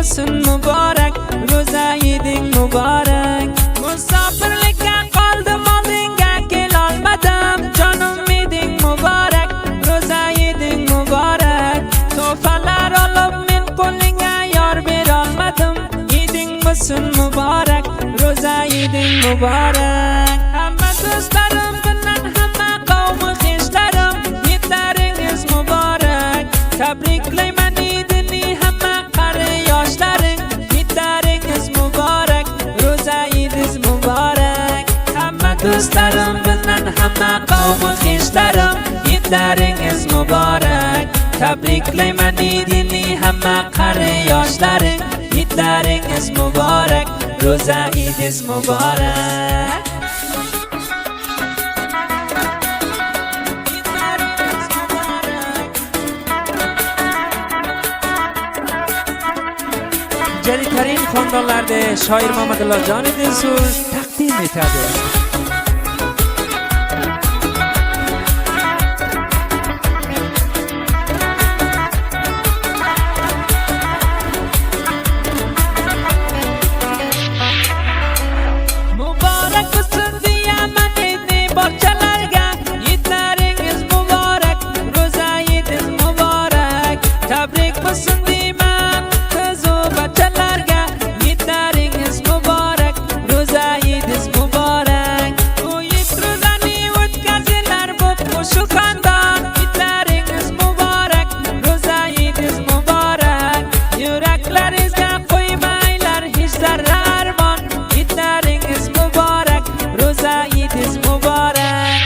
bo'lsin muborak, ro'za eding muborak. Musofirlikka qoldim, oldinga kelolmadim, jonim eding muborak, ro'za eding muborak. Tuhfalar olib men qo'lingga yor berolmadim, eding bo'lsin muborak, ro'za eding muborak. Hamma do'stlarim bilan hamma qavmi xeshlarim, yetlaringiz muborak. Tabriklayman idini hamma qari yoshlaring, yetlaringiz muborak, ro'za ediz muborak. Hamma do'stlarim bilan hamma qavmi xeshlarim, yetlaringiz muborak. Tabriklayman idini hamma qari yoshlaring, yetlaringiz muborak, ro'za ediz muborak. Jalil Karim xonadonlarida shoir Mamadullo Joniddin so'z taqdim etadi. Muborak bo'lsin diyaman endi barchalarga, yetlaringiz muborak, ro'za ediz muborak. Tabrik bo'lsin deyman qizu bachchalarga, yetlaringiz muborak, ro'za ediz muborak. To'yib ro'zani o'tkazinglar bo'p qo'shiq xandon, yetlaringiz muborak, ro'za ediz muborak. Yuraklaringizga qo'ymanglar hech zarra armon, yetlaringiz muborak, ro'za ediz muborak.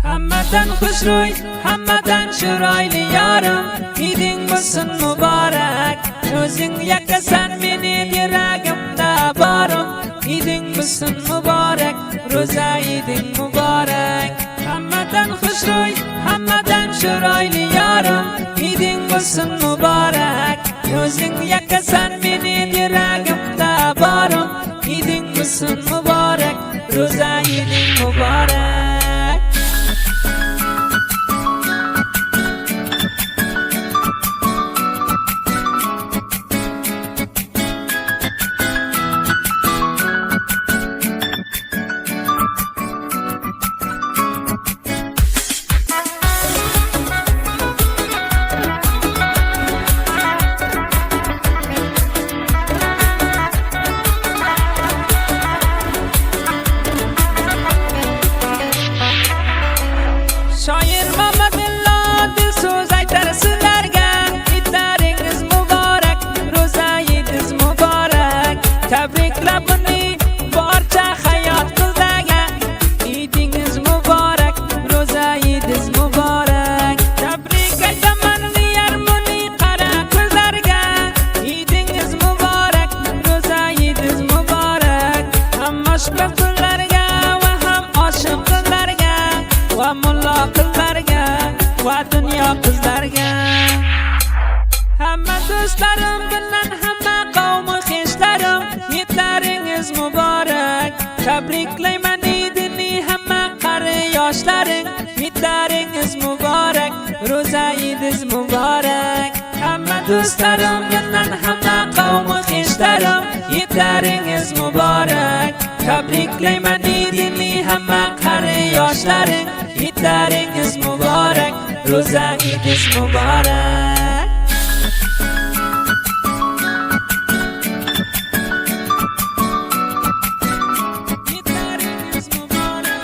Hammadan xushro'y, hammadan chiroyli yorim, eding bo'lsin muborak, o'zing yakasan meni yuragimda borim, eding bo'lsin muborak, ro'za eding muborak. Hammadan xushro'y, hammadan chiroyli yorim, eding bo'lsin muborak, o'zing yakasan meni yuragimda borim, eding bo'lsin muborak, ro'za eding muborak. Shoir Mamadullo dil so'z aytar sizlarga, yetlaringiz muborak, ro'za ediz muborak. Tabriklab uni barcha hayot qizlarga, edingiz muborak, ro'za ediz muborak. Tabrik aytaman yarmuni qara qizlarga, edingiz muborak, ro'za ediz muborak. Hamma qizlarga va ham oshiq qizlarga, va mulla qizlarga, va dunyo qizlarga. Hamma do'stlarim bilan hamma qavmi xeshlarim, yetlaringiz muborak. Tabriklayman idini hamma qari yoshlaring, yetlaringiz muborak, ro'za ediz muborak. Hamma do'stlarim bilan hamma qavmi xeshlarim, yetlaringiz muborak. Tabriklayman idini hamma qari yoshlaring, yetlaringiz muborak, ro'za ediz muborak. Yetlaringiz muborak.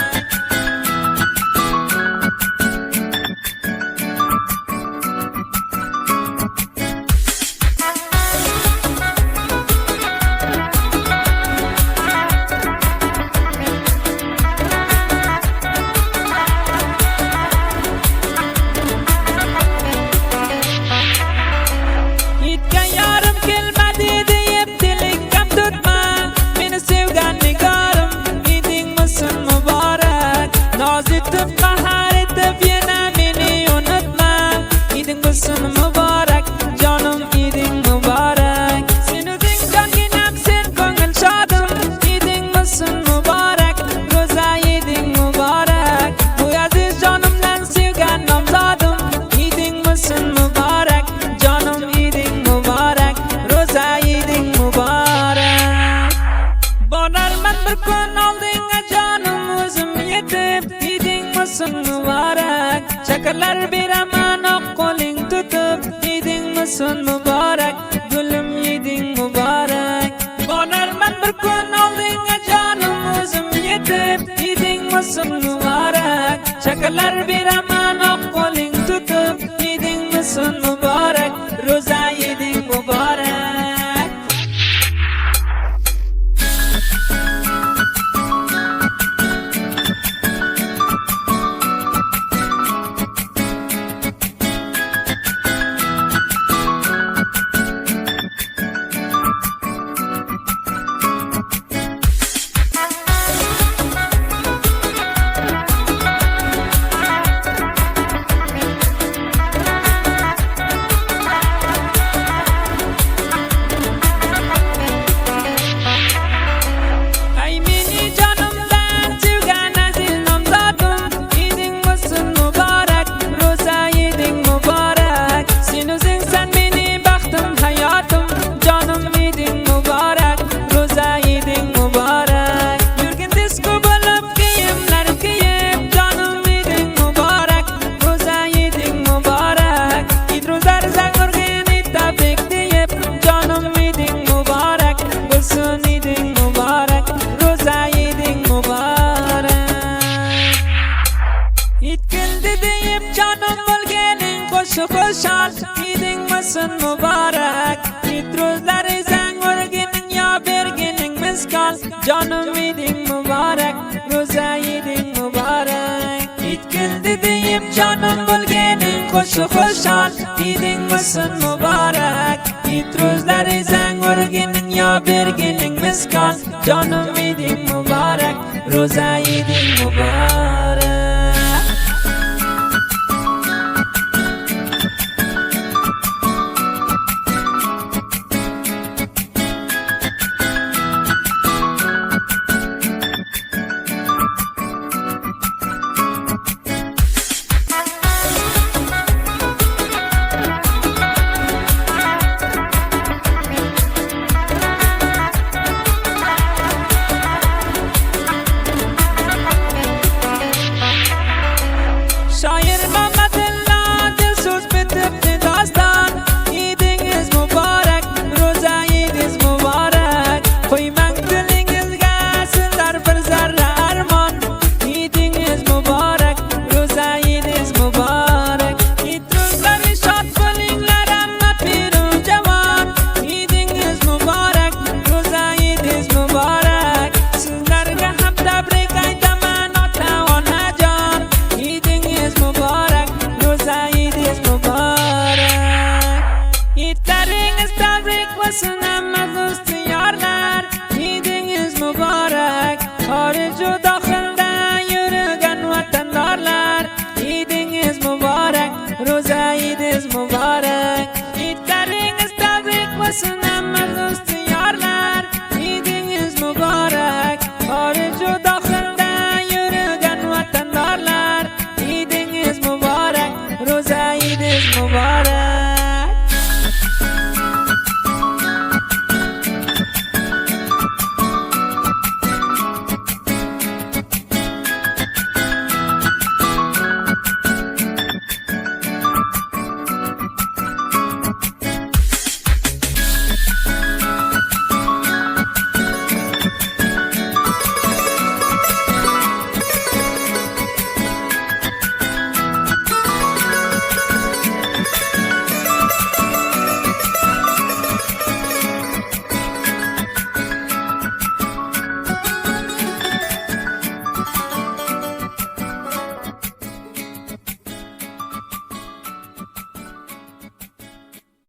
bir kun oldinga jonim o'zim yetib, iding musun muborak. Shakarlar beraman oq qo'ling tutib, iding musun muborak. Gulim yeding muborak. Borarman bir kun oldinga jonim o'zim yetib, iding musun muborak. Shakarlar beraman oq qo'ling tutib, iding musun muborak. Ro'za yeding muborak. Xo'shal iding musun muborak. Itruzlar izang o'rgining yo bergining miskol. Jonim iding muborak, ro'za yeding muborak. Itkildi deyib jonim bo'lganing xo'shal iding musun muborak. Itruzlar izang o'rgining yo bergining miskol. Jonim iding muborak, ro'za yeding muborak. Shoir Mamadilla so'z bitibdi doston. Idingiz muborak, ro'za yedingiz muborak. Qo'ymang dilingizga sizlar bir zarra armon. Idingiz muborak, ro'za yedingiz muborak. Itruzlar shod bo'linglar, amma piru javon. Idingiz muborak, ro'za yedingiz muborak. Sizlarga ham tabrik aytaman ota onajon. Muborak, ro'za yedingiz muborak. Itlaringiz tabrik bo'lsin hamma do'st.